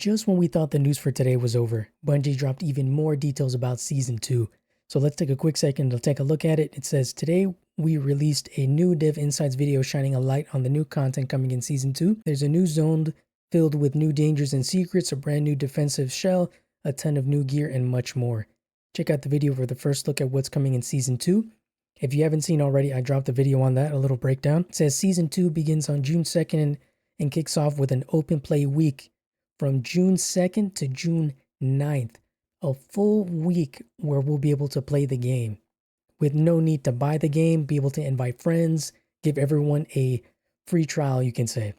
Just when we thought the news for today was over, Bungie dropped even more details about Season 2. So let's take a quick second to take a look at it. It says, today we released a new Dev Insights video shining a light on the new content coming in Season 2. There's a new zone filled with new dangers and secrets, a brand new defensive shell, a ton of new gear, and much more. Check out the video for the first look at what's coming in Season 2. If you haven't seen already, I dropped a video on that, a little breakdown. It says Season 2 begins on June 2nd and kicks off with an open play week from June 2nd to June 9th. A full week where we'll be able to play the game with no need to buy the game, be able to invite friends, give everyone a free trial, you can say.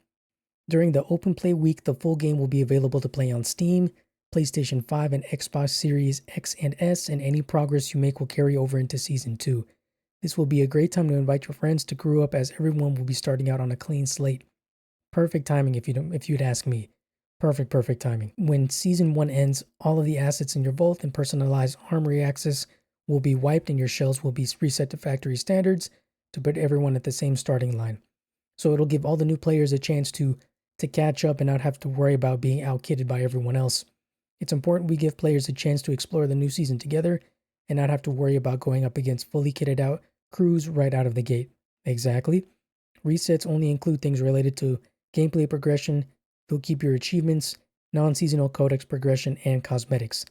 During the open play week, the full game will be available to play on Steam, PlayStation 5, and Xbox Series X and S, and any progress you make will carry over into Season 2. This will be a great time to invite your friends to crew up, as everyone will be starting out on a clean slate. Perfect timing if you'd ask me. Perfect timing. When Season 1 ends, all of the assets in your vault and personalized armory access will be wiped and your shells will be reset to factory standards to put everyone at the same starting line. So it'll give all the new players a chance to catch up and not have to worry about being out-kitted by everyone else. It's important we give players a chance to explore the new season together and not have to worry about going up against fully kitted out crews right out of the gate. Exactly. Resets only include things related to gameplay progression. They'll keep your achievements, non-seasonal codex progression, and cosmetics.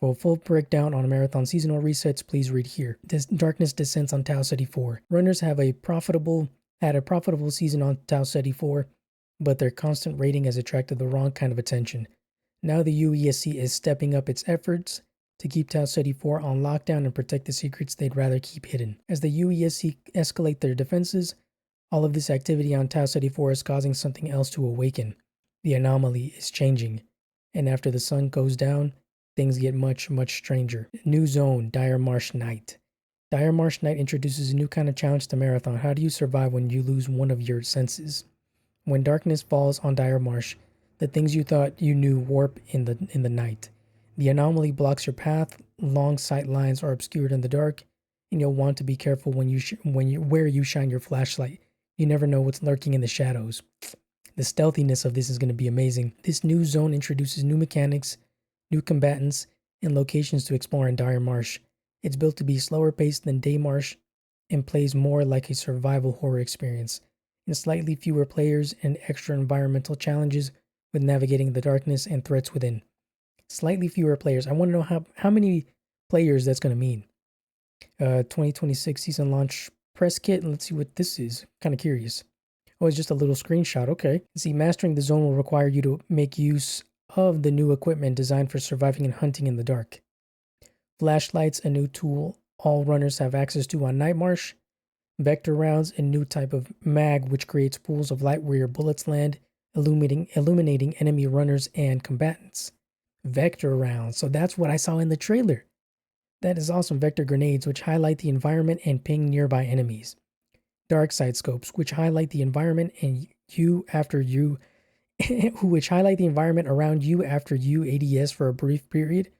For a full breakdown on Marathon seasonal resets, please read here. Darkness descends on Tau Ceti 4. Runners had a profitable season on Tau Ceti 4, but their constant rating has attracted the wrong kind of attention. Now the UESC is stepping up its efforts to keep Tau Ceti 4 on lockdown and protect the secrets they'd rather keep hidden. As the UESC escalate their defenses, all of this activity on Tau Ceti 4 is causing something else to awaken. The anomaly is changing, and after the sun goes down, things get much stranger. New zone, Dire Marsh Night. Dire Marsh Night introduces a new kind of challenge to Marathon. How do you survive when you lose one of your senses? When darkness falls on Dire Marsh, the things you thought you knew warp in the night. The anomaly blocks your path, long sight lines are obscured in the dark, and you'll want to be careful where you shine your flashlight. You never know what's lurking in the shadows. The stealthiness of this is going to be amazing. This new zone introduces new mechanics, new combatants, and locations to explore in Dire Marsh. It's built to be slower paced than Day Marsh and plays more like a survival horror experience, and slightly fewer players and extra environmental challenges with navigating the darkness and threats within. Slightly fewer players. I want to know how many players that's going to mean. 2026 season launch press kit. Let's see what this is. Kind of curious. Oh, it's just a little screenshot. Okay. See, mastering the zone will require you to make use of the new equipment designed for surviving and hunting in the dark. Flashlights, a new tool all runners have access to on Night Marsh. Vector rounds, a new type of mag which creates pools of light where your bullets land, illuminating enemy runners and combatants. Vector rounds. So that's what I saw in the trailer. That is awesome. Vector grenades, which highlight the environment and ping nearby enemies. Dark side scopes, which highlight the environment and which highlight the environment around you after you ADS for a brief period.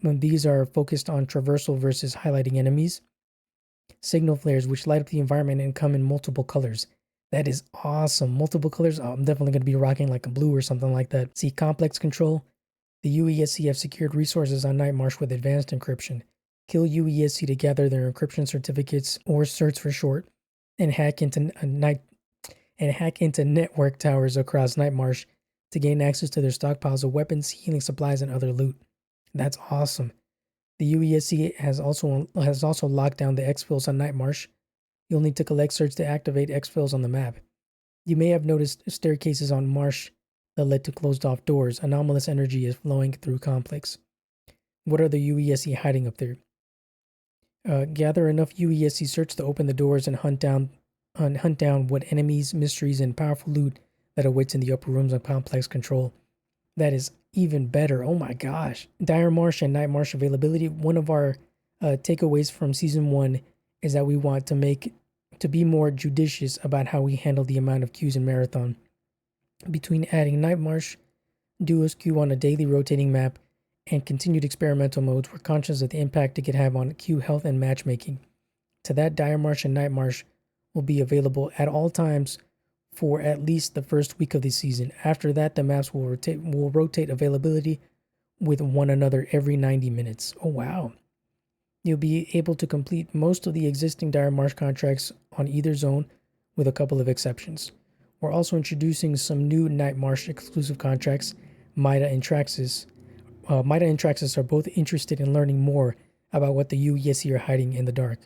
These are focused on traversal versus highlighting enemies. Signal flares, which light up the environment and come in multiple colors. That is awesome. Multiple colors. Oh, I'm definitely going to be rocking like a blue or something like that. See, complex control. The UESC have secured resources on Night Marsh with advanced encryption. Kill UESC to gather their encryption certificates, or certs for short, and hack into network towers across Night Marsh to gain access to their stockpiles of weapons, healing supplies, and other loot. That's awesome. The UESC has also locked down the exfils on Night Marsh. You'll need to collect certs to activate exfils on the map. You may have noticed staircases on Marsh that led to closed off doors. Anomalous energy is flowing through complex. What are the UESC hiding up there? Gather enough UESC certs to open the doors and hunt down what enemies, mysteries, and powerful loot that awaits in the upper rooms of complex control. That is even better. Oh my gosh. Dire Marsh and Night Marsh availability. One of our takeaways from Season 1 is that we want to be more judicious about how we handle the amount of queues in Marathon. Between adding Night Marsh, Duos queue on a daily rotating map, and continued experimental modes, we're conscious of the impact it could have on queue health and matchmaking. To that, Dire Marsh and Night Marsh will be available at all times for at least the first week of the season. After that, the maps will rotate availability with one another every 90 minutes. Oh wow. You'll be able to complete most of the existing Dire Marsh contracts on either zone, with a couple of exceptions. We're also introducing some new Night Marsh exclusive contracts. Mida and Traxxas. Mida and Traxxas are both interested in learning more about what the UESC are hiding in the dark,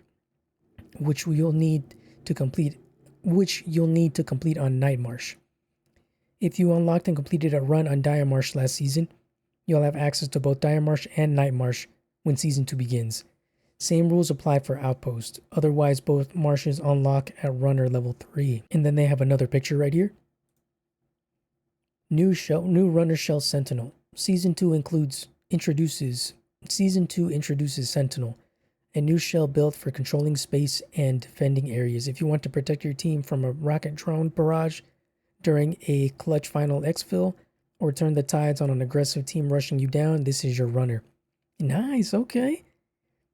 which you'll need to complete on Night Marsh. If you unlocked and completed a run on Dire Marsh last season, you'll have access to both Dire Marsh and Night Marsh when Season 2 begins. Same rules apply for Outpost. Otherwise, both marshes unlock at runner level 3. And then they have another picture right here. New runner shell Sentinel. Season 2 introduces Sentinel, a new shell built for controlling space and defending areas. If you want to protect your team from a rocket drone barrage during a clutch final exfil, or turn the tides on an aggressive team rushing you down, this is your runner. Nice, okay.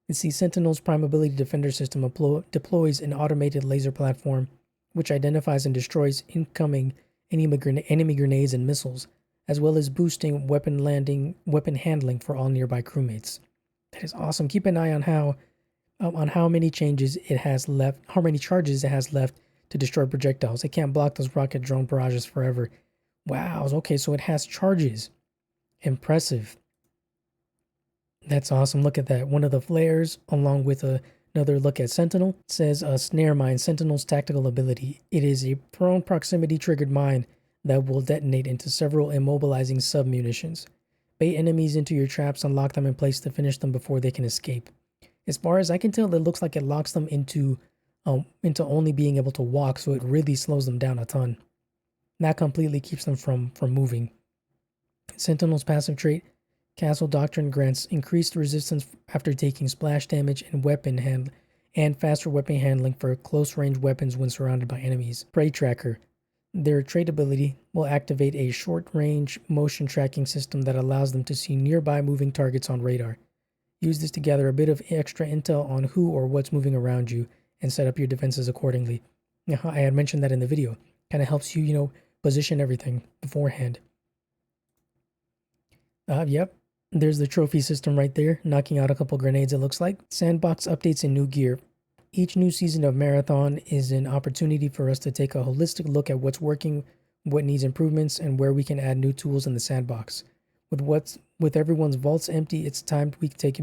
The Sentinel's Prime Ability Defender system deploys an automated laser platform which identifies and destroys incoming enemy grenades and missiles, as well as boosting weapon handling for all nearby crewmates. That is awesome. Keep an eye on how many charges it has left to destroy projectiles. It can't block those rocket drone barrages forever. Wow, okay, so it has charges. Impressive. That's awesome. Look at that. One of the flares, along with another look at Sentinel, says Snare Mine, Sentinel's tactical ability. It is a prone proximity triggered mine that will detonate into several immobilizing sub-munitions. Bait enemies into your traps and lock them in place to finish them before they can escape. As far as I can tell, it looks like it locks them into only being able to walk, so it really slows them down a ton. That completely keeps them from moving. Sentinel's passive trait, Castle Doctrine, grants increased resistance after taking splash damage and faster weapon handling for close-range weapons when surrounded by enemies. Prey Tracker. Their trait ability will activate a short-range motion tracking system that allows them to see nearby moving targets on radar. Use this to gather a bit of extra intel on who or what's moving around you and set up your defenses accordingly. Now, I had mentioned that in the video. Kind of helps you, position everything beforehand. Yep. There's the trophy system right there, knocking out a couple grenades it looks like. Sandbox updates and new gear. Each new season of Marathon is an opportunity for us to take a holistic look at what's working, what needs improvements, and where we can add new tools in the sandbox. With everyone's vaults empty, it's time we take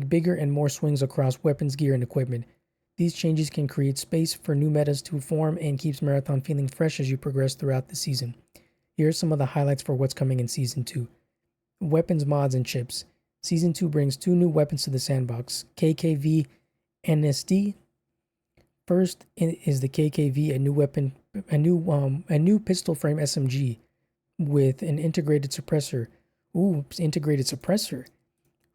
bigger and more swings across weapons, gear, and equipment. These changes can create space for new metas to form and keeps Marathon feeling fresh as you progress throughout the season. Here are some of the highlights for what's coming in Season 2. Weapons, mods, and chips. Season 2 brings 2 new weapons to the sandbox. KKV NSD. First is the KKV, a new pistol frame SMG with an integrated suppressor.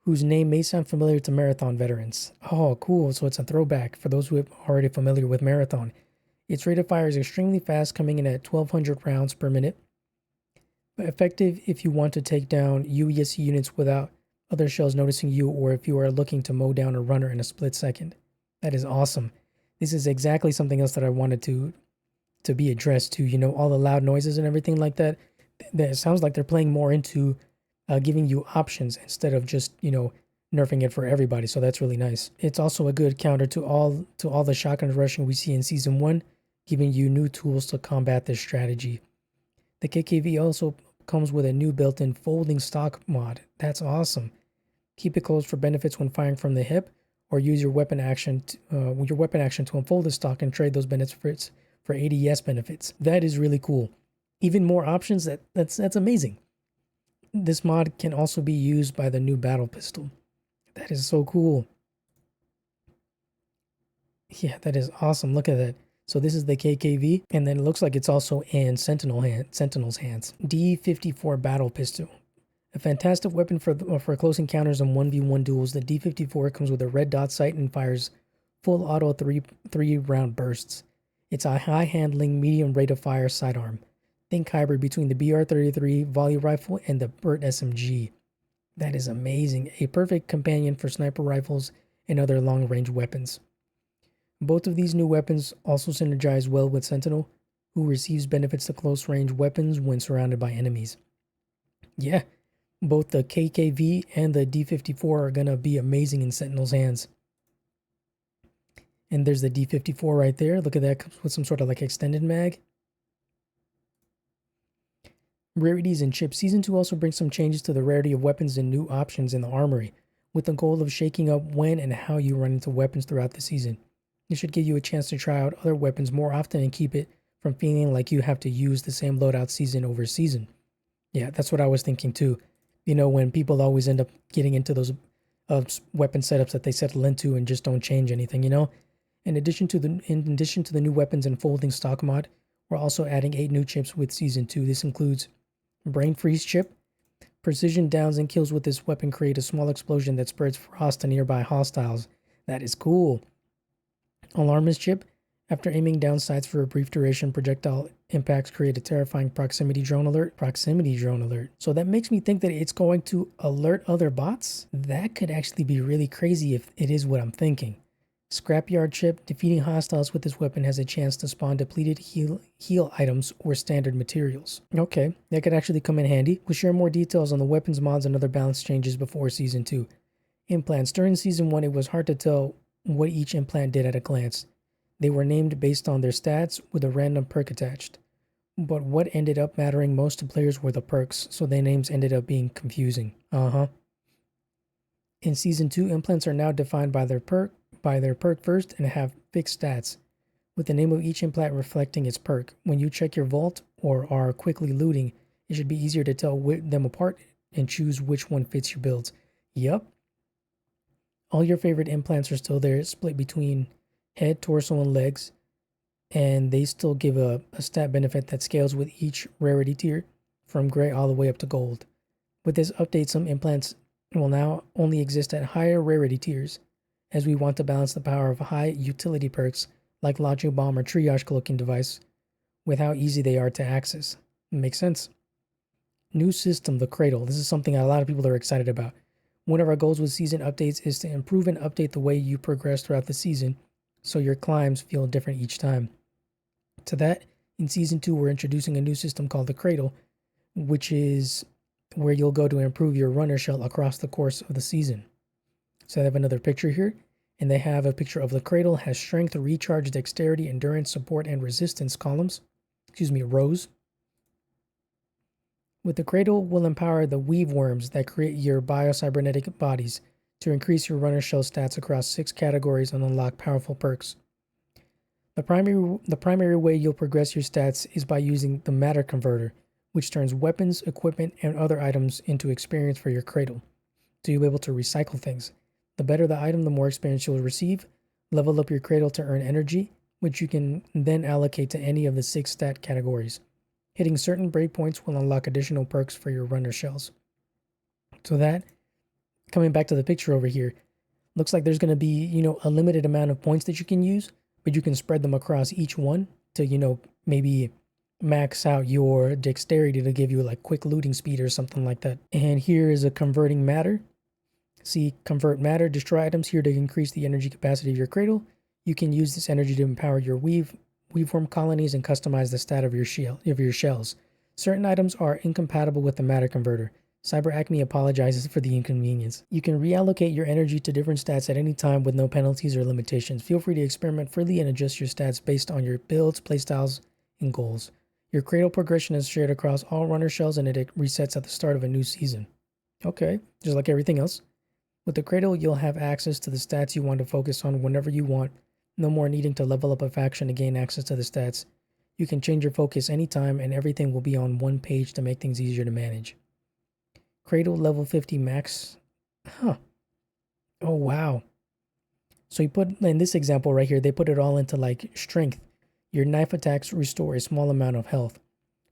Whose name may sound familiar to Marathon veterans. Oh, cool. So it's a throwback for those who are already familiar with Marathon. Its rate of fire is extremely fast, coming in at 1,200 rounds per minute. Effective if you want to take down UESC units without other shells noticing you, or if you are looking to mow down a runner in a split second. That is awesome. This is exactly something else that I wanted to be addressed to, all the loud noises and everything like that. That sounds like they're playing more into giving you options instead of just, nerfing it for everybody. So that's really nice. It's also a good counter to all the shotgun rushing we see in Season 1, giving you new tools to combat this strategy. The KKV also comes with a new built-in folding stock mod. That's awesome. Keep it closed for benefits when firing from the hip, or use your weapon action to unfold the stock and trade those benefits for ADS benefits. That is really cool. Even more options. That's amazing. This mod can also be used by the new battle pistol. That is so cool. Yeah, that is awesome. Look at that. So this is the KKV, and then it looks like it's also in Sentinel's hands. D54 Battle Pistol. A fantastic weapon for close encounters and 1v1 duels. The D54 comes with a red dot sight and fires full auto 3 round bursts. It's a high handling, medium rate of fire sidearm. Think hybrid between the BR-33 volley rifle and the Burt SMG. That is amazing. A perfect companion for sniper rifles and other long range weapons. Both of these new weapons also synergize well with Sentinel, who receives benefits to close range weapons when surrounded by enemies. Yeah, both the KKV and the D54 are gonna be amazing in Sentinel's hands. And there's the D54 right there. Look at that, comes with some sort of like extended mag. Rarities and chips. Season 2 also brings some changes to the rarity of weapons and new options in the armory, with the goal of shaking up when and how you run into weapons throughout the season. This should give you a chance to try out other weapons more often and keep it from feeling like you have to use the same loadout season over season. Yeah, that's what I was thinking too. You know, when people always end up getting into those weapon setups that they settle into and just don't change anything, you know? In addition to the new weapons and folding stock mod, we're also adding 8 new chips with Season 2. This includes Brain Freeze chip. Precision downs and kills with this weapon create a small explosion that spreads frost to nearby hostiles. That is cool. Alarmist chip. After aiming down sights for a brief duration, projectile impacts create a terrifying proximity drone alert. So that makes me think that it's going to alert other bots? That could actually be really crazy if it is what I'm thinking. Scrapyard chip. Defeating hostiles with this weapon has a chance to spawn depleted heal items or standard materials. Okay, that could actually come in handy. We'll share more details on the weapons mods and other balance changes before Season 2. Implants. During Season 1, it was hard to tell what each implant did at a glance. They were named based on their stats with a random perk attached. But what ended up mattering most to players were the perks, so their names ended up being confusing. In Season 2, implants are now defined by their perk first and have fixed stats, with the name of each implant reflecting its perk. When you check your vault or are quickly looting, it should be easier to tell them apart and choose which one fits your builds. Yup. All your favorite implants are still there, split between head, torso, and legs, and they still give a stat benefit that scales with each rarity tier, from gray all the way up to gold. With this update, some implants will now only exist at higher rarity tiers, as we want to balance the power of high utility perks like Logic Bomb or Triage Cloaking Device with how easy they are to access. Makes sense. New system, the Cradle. This is something a lot of people are excited about. One of our goals with season updates is to improve and update the way you progress throughout the season, so your climbs feel different each time. To that, in Season 2, we're introducing a new system called the Cradle, which is where you'll go to improve your runner shell across the course of the season. So I have another picture here, and they have a picture of the Cradle, has strength, recharge, dexterity, endurance, support, and resistance rows. With the Cradle, we'll empower the weave worms that create your biocybernetic bodies to increase your runner shell stats across 6 categories and unlock powerful perks. The primary way you'll progress your stats is by using the Matter Converter, which turns weapons, equipment, and other items into experience for your Cradle, so you'll be able to recycle things. The better the item, the more experience you'll receive. Level up your Cradle to earn energy, which you can then allocate to any of the 6 stat categories. Hitting certain breakpoints will unlock additional perks for your runner shells. So that, coming back to the picture over here, looks like there's going to be, a limited amount of points that you can use, but you can spread them across each one to, maybe max out your dexterity to give you like quick looting speed or something like that. And here is a converting matter. See, convert matter, destroy items here to increase the energy capacity of your Cradle. You can use this energy to empower your weaveworm colonies and customize the stat of your shells. Certain items are incompatible with the Matter Converter. Cyber Acme apologizes for the inconvenience. You can reallocate your energy to different stats at any time with no penalties or limitations. Feel free to experiment freely and adjust your stats based on your builds, playstyles, and goals. Your Cradle progression is shared across all runner shells and it resets at the start of a new season. Okay, just like everything else. With the Cradle, you'll have access to the stats you want to focus on whenever you want. No more needing to level up a faction to gain access to the stats. You can change your focus anytime and everything will be on one page to make things easier to manage. Cradle level 50 max. Huh. Oh, wow. So you put, in this example right here, they put it all into like strength. Your knife attacks restore a small amount of health.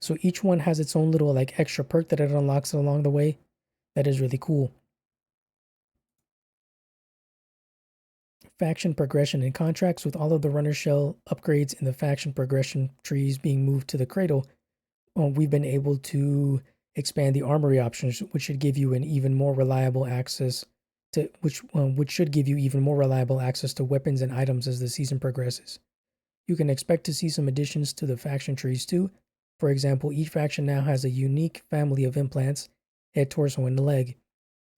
So each one has its own little like extra perk that it unlocks along the way. That is really cool. Faction progression and contracts. With all of the runner shell upgrades and the faction progression trees being moved to the Cradle, we've been able to expand the armory options, which should give you an even more reliable access to which should give you even more reliable access to weapons and items as the season progresses. You can expect to see some additions to the faction trees too. For example, each faction now has a unique family of implants, head, torso, and leg,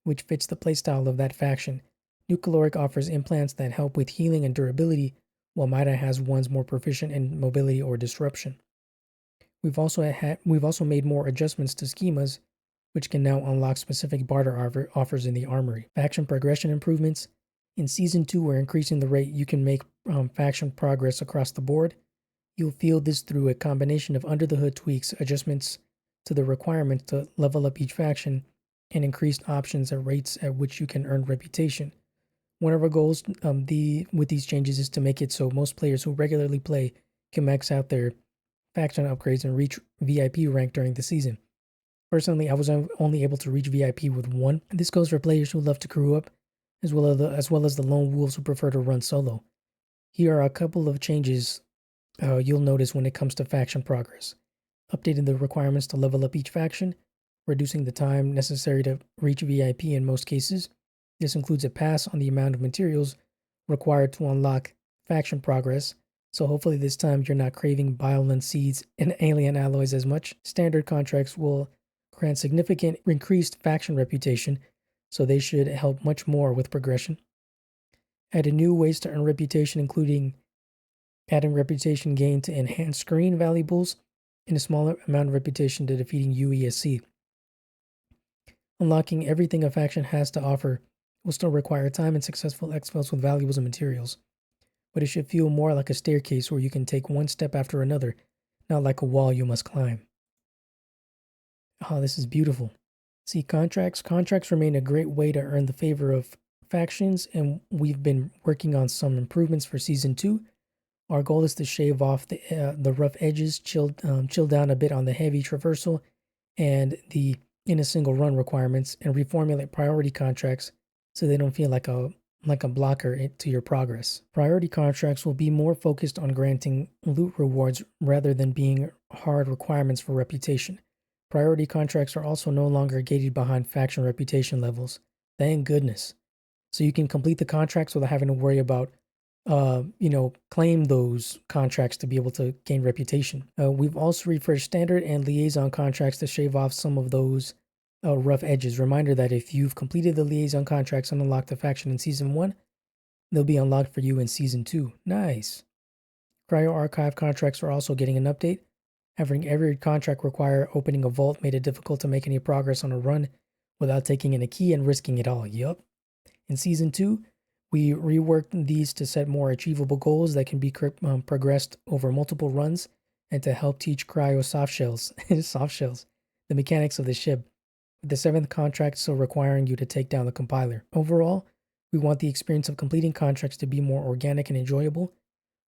which fits the playstyle of that faction. New Caloric offers implants that help with healing and durability, while Mida has ones more proficient in mobility or disruption. We've also made more adjustments to schemas, which can now unlock specific barter offers in the armory. Faction progression improvements. In Season 2, we're increasing the rate you can make faction progress across the board. You'll feel this through a combination of under-the-hood tweaks, adjustments to the requirements to level up each faction, and increased options at rates at which you can earn reputation. One of our goals with these changes is to make it so most players who regularly play can max out their faction upgrades and reach VIP rank during the season. Personally, I was only able to reach VIP with one. This goes for players who love to crew up, as well as the lone wolves who prefer to run solo. Here are a couple of changes you'll notice when it comes to faction progress. Updating the requirements to level up each faction, reducing the time necessary to reach VIP in most cases. This includes a pass on the amount of materials required to unlock faction progress, so hopefully this time you're not craving Biolan seeds and alien alloys as much. Standard contracts will grant significant increased faction reputation, so they should help much more with progression. Added new ways to earn reputation, including adding reputation gain to enhance screen valuables and a smaller amount of reputation to defeating UESC. Unlocking everything a faction has to offer will still require time and successful exfils with valuables and materials, but it should feel more like a staircase where you can take one step after another, not like a wall you must climb. Oh, this is beautiful. See, contracts remain a great way to earn the favor of factions, and we've been working on some improvements for Season 2. Our goal is to shave off the rough edges, chill down a bit on the heavy traversal and the in a single run requirements, and reformulate priority contracts so they don't feel like a blocker to your progress. Priority contracts will be more focused on granting loot rewards rather than being hard requirements for reputation. Priority contracts are also no longer gated behind faction reputation levels. Thank goodness. So you can complete the contracts without having to worry about claim those contracts to be able to gain reputation. We've also refreshed standard and liaison contracts to shave off some of those rough edges. Reminder that if you've completed the liaison contracts and unlocked the faction in Season 1, they'll be unlocked for you in Season 2. Nice. Cryo Archive contracts are also getting an update. Having every contract require opening a vault made it difficult to make any progress on a run without taking in a key and risking it all. Yup. In Season 2, we reworked these to set more achievable goals that can be progressed over multiple runs and to help teach Cryo soft shells, the mechanics of the ship, with the 7th contract still requiring you to take down the compiler. Overall, we want the experience of completing contracts to be more organic and enjoyable.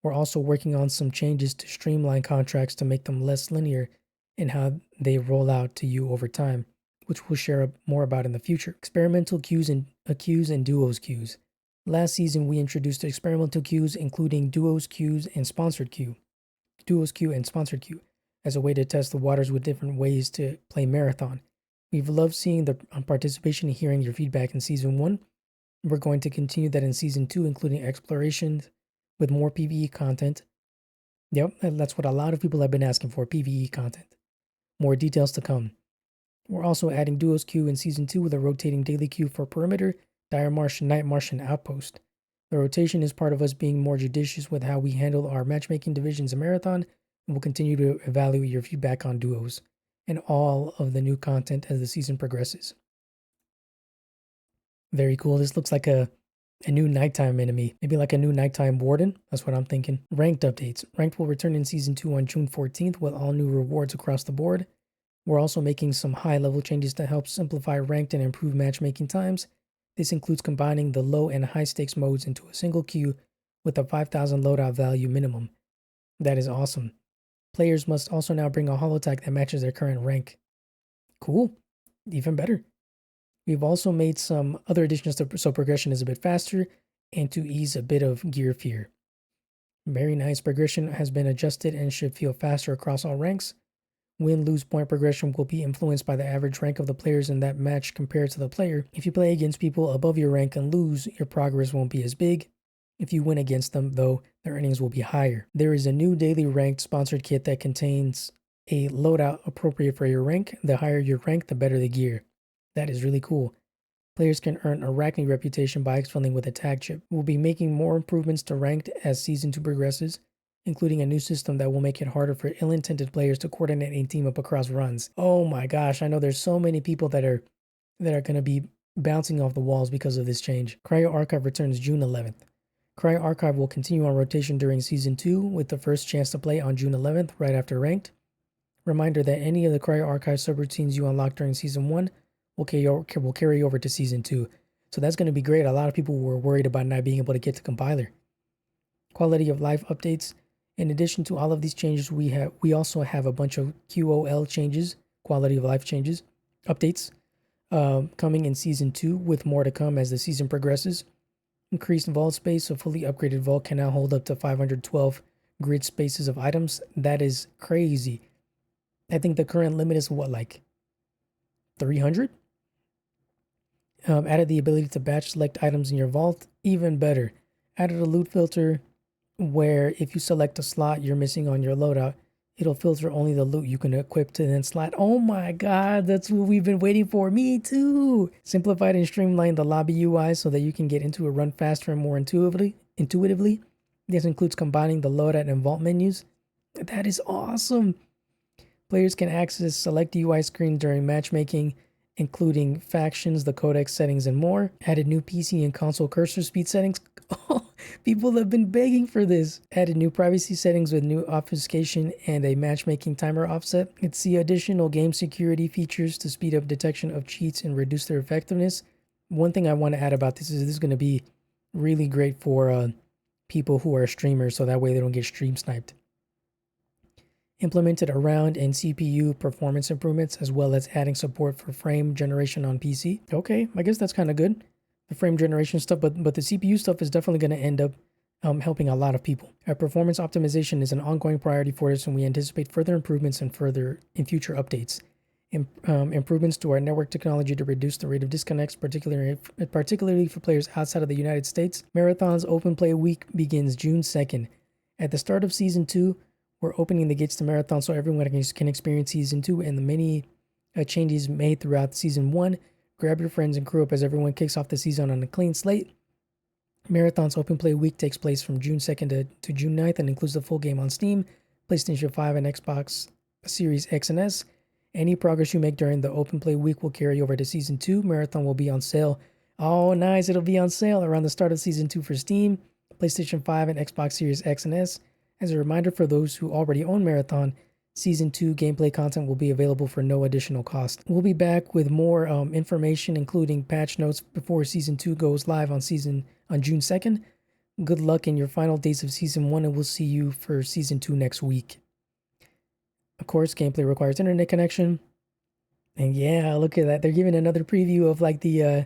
We're also working on some changes to streamline contracts to make them less linear in how they roll out to you over time, which we'll share more about in the future. Experimental queues and duos queues. Last season, we introduced experimental queues, including duos queues and sponsored queue. Duos queue and sponsored queue, as a way to test the waters with different ways to play Marathon. We've loved seeing the participation and hearing your feedback in Season 1. We're going to continue that in Season 2, including explorations with more PvE content. Yep, that's what a lot of people have been asking for, PvE content. More details to come. We're also adding duos queue in Season 2 with a rotating daily queue for Perimeter, Dire Marsh, Night Marsh, and Outpost. The rotation is part of us being more judicious with how we handle our matchmaking divisions in Marathon, and we'll continue to evaluate your feedback on duos and all of the new content as the season progresses. Very cool. This looks like a new nighttime enemy, maybe like a new nighttime warden. That's what I'm thinking. Ranked updates. Ranked will return in Season 2 on June 14th with all new rewards across the board. We're also making some high-level changes to help simplify ranked and improve matchmaking times. This includes combining the low and high stakes modes into a single queue with a 5,000 loadout value minimum. That is awesome. Players must also now bring a holotag that matches their current rank. Cool. Even better. We've also made some other additions so progression is a bit faster and to ease a bit of gear fear. Very nice. Progression has been adjusted and should feel faster across all ranks. Win-lose point progression will be influenced by the average rank of the players in that match compared to the player. If you play against people above your rank and lose, your progress won't be as big. If you win against them, though, the earnings will be higher. There is a new daily ranked sponsored kit that contains a loadout appropriate for your rank. The higher your rank, the better the gear. That is really cool. Players can earn Arachne reputation by exfilling with a tag chip. We'll be making more improvements to ranked as Season 2 progresses, including a new system that will make it harder for ill-intended players to coordinate and team up across runs. Oh my gosh, I know there's so many people that are going to be bouncing off the walls because of this change. Cryo Archive returns June 11th. Cryo Archive will continue on rotation during Season 2 with the first chance to play on June 11th, right after Ranked. Reminder that any of the Cryo Archive subroutines you unlock during Season 1 will carry over to Season 2. So that's going to be great. A lot of people were worried about not being able to get to compiler. Quality of life updates. In addition to all of these changes, we also have a bunch of QOL changes, quality of life changes, updates, coming in Season 2 with more to come as the season progresses. Increased vault space. A fully upgraded vault can now hold up to 512 grid spaces of items. That is crazy. I think the current limit is what, like 300? Added the ability to batch select items in your vault. Even better. Added a loot filter where if you select a slot you're missing on your loadout, it'll filter only the loot you can equip to then slot. Oh my god, that's what we've been waiting for. Me too. Simplified and streamlined the lobby UI so that you can get into a run faster and more intuitively. This includes combining the loadout and vault menus. That is awesome. Players can access select UI screens during matchmaking, including factions, the codex settings, and more. Added new PC and console cursor speed settings. Oh, people have been begging for this. Added new privacy settings with new obfuscation and a matchmaking timer offset. It's the additional game security features to speed up detection of cheats and reduce their effectiveness. One thing I want to add about this is going to be really great for people who are streamers, so that way they don't get stream sniped. Implemented around and CPU performance improvements, as well as adding support for frame generation on PC. Okay, I guess that's kind of good. The frame generation stuff, but the CPU stuff is definitely going to end up helping a lot of people. Performance optimization is an ongoing priority for us, and we anticipate further improvements in future updates. Improvements to our network technology to reduce the rate of disconnects, particularly for players outside of the United States. Marathon's Open Play Week begins June 2nd. At the start of Season 2, we're opening the gates to Marathon so everyone can experience Season 2 and the many changes made throughout Season 1. Grab your friends and crew up as everyone kicks off the season on a clean slate. Marathon's Open Play Week takes place from June 2nd to June 9th and includes the full game on Steam, PlayStation 5, and Xbox Series X and S. Any progress you make during the Open Play Week will carry over to Season 2. Marathon will be on sale. Oh, nice. It'll be on sale around the start of Season 2 for Steam, PlayStation 5, and Xbox Series X and S. As a reminder for those who already own Marathon, Season 2 gameplay content will be available for no additional cost. We'll be back with more information, including patch notes before Season 2 goes live on June 2nd. Good luck in your final days of Season 1, and we'll see you for Season 2 next week. Of course, gameplay requires internet connection. And yeah, look at that. They're giving another preview of like the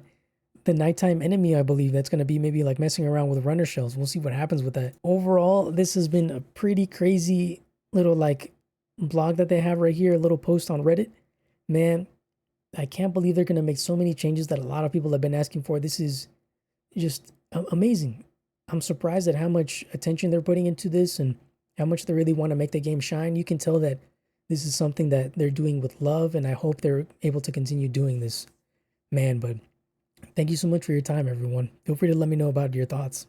nighttime enemy, I believe. That's going to be maybe like messing around with runner shells. We'll see what happens with that. Overall, this has been a pretty crazy little like blog that they have right here, a little post on Reddit. Man, I can't believe they're going to make so many changes that a lot of people have been asking for. This is just amazing. I'm surprised at how much attention they're putting into this and how much they really want to make the game shine. You can tell that this is something that they're doing with love, and I hope they're able to continue doing this. Man, but thank you so much for your time, everyone. Feel free to let me know about your thoughts.